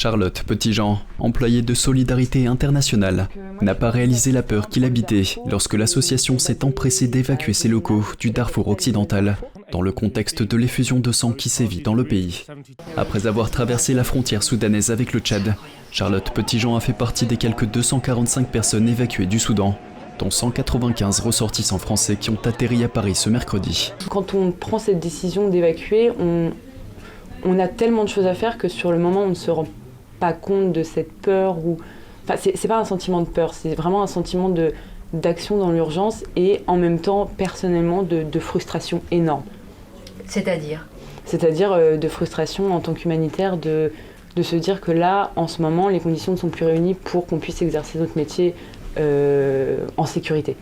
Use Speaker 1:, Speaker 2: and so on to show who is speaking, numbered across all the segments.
Speaker 1: Charlotte Petitjean, employée de Solidarité Internationale, n'a pas réalisé la peur qu'il habitait lorsque l'association s'est empressée d'évacuer ses locaux du Darfour occidental, dans le contexte de l'effusion de sang qui sévit dans le pays. Après avoir traversé la frontière soudanaise avec le Tchad, Charlotte Petitjean a fait partie des quelques 245 personnes évacuées du Soudan, dont 195 ressortissants français qui ont atterri à Paris ce mercredi.
Speaker 2: Quand on prend cette décision d'évacuer, on a tellement de choses à faire que sur le moment, on ne se rend pas compte de cette peur. Enfin, c'est pas un sentiment de peur, c'est vraiment un sentiment d'action dans l'urgence et en même temps, personnellement, de frustration énorme.
Speaker 3: C'est-à-dire
Speaker 2: de frustration en tant qu'humanitaire, de se dire que là, en ce moment, les conditions ne sont plus réunies pour qu'on puisse exercer notre métier en sécurité.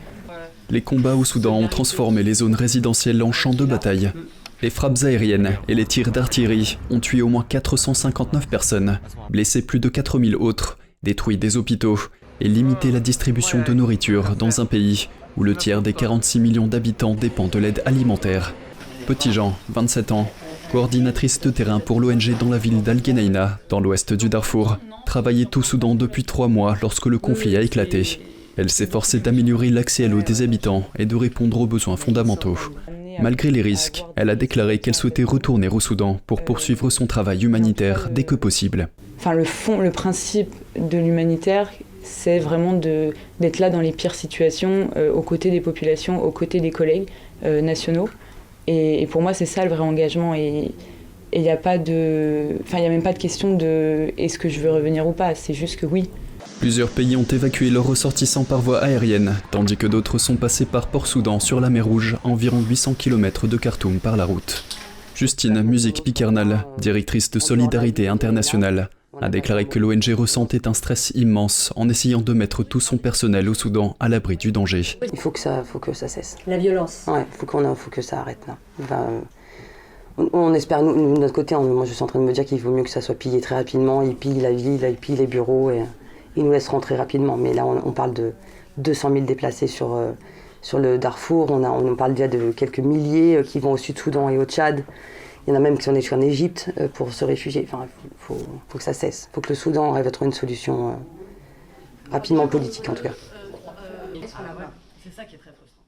Speaker 1: Les combats au Soudan ont transformé les zones résidentielles en champs de bataille. Les frappes aériennes et les tirs d'artillerie ont tué au moins 459 personnes, blessé plus de 4000 autres, détruit des hôpitaux et limité la distribution de nourriture dans un pays où le tiers des 46 millions d'habitants dépend de l'aide alimentaire. Petitjean, 27 ans, coordinatrice de terrain pour l'ONG dans la ville d'Al-Geneina, dans l'ouest du Darfour, travaillait au Soudan depuis 3 mois lorsque le conflit a éclaté. Elle s'efforçait d'améliorer l'accès à l'eau des habitants et de répondre aux besoins fondamentaux. Malgré les risques, elle a déclaré qu'elle souhaitait retourner au Soudan pour poursuivre son travail humanitaire dès que possible.
Speaker 2: Enfin, le principe de l'humanitaire, c'est vraiment d'être là dans les pires situations, aux côtés des populations, aux côtés des collègues nationaux. Et pour moi, c'est ça le vrai engagement. Et il n'y a même pas de question de est-ce que je veux revenir ou pas, c'est juste que oui.
Speaker 1: Plusieurs pays ont évacué leurs ressortissants par voie aérienne, tandis que d'autres sont passés par Port-Soudan sur la mer Rouge, à environ 800 km de Khartoum par la route. Justine Musique-Piquernal, directrice de Solidarité Internationale, a déclaré que l'ONG ressentait un stress immense en essayant de mettre tout son personnel au Soudan à l'abri du danger.
Speaker 4: Il faut que ça cesse.
Speaker 3: La violence.
Speaker 4: Ouais, faut que ça arrête là. On espère, nous, de notre côté, moi je suis en train de me dire qu'il vaut mieux que ça soit pillé très rapidement. Ils pillent la ville, ils pillent les bureaux et ils nous laissent rentrer rapidement. Mais là, on parle de 200 000 déplacés sur le Darfour. On parle déjà de quelques milliers qui vont au Sud-Soudan et au Tchad. Il y en a même qui sont allés en Égypte pour se réfugier. Enfin, faut que ça cesse. Il faut que le Soudan arrive à trouver une solution rapidement politique, en tout cas.
Speaker 3: C'est ça qui est très frustrant.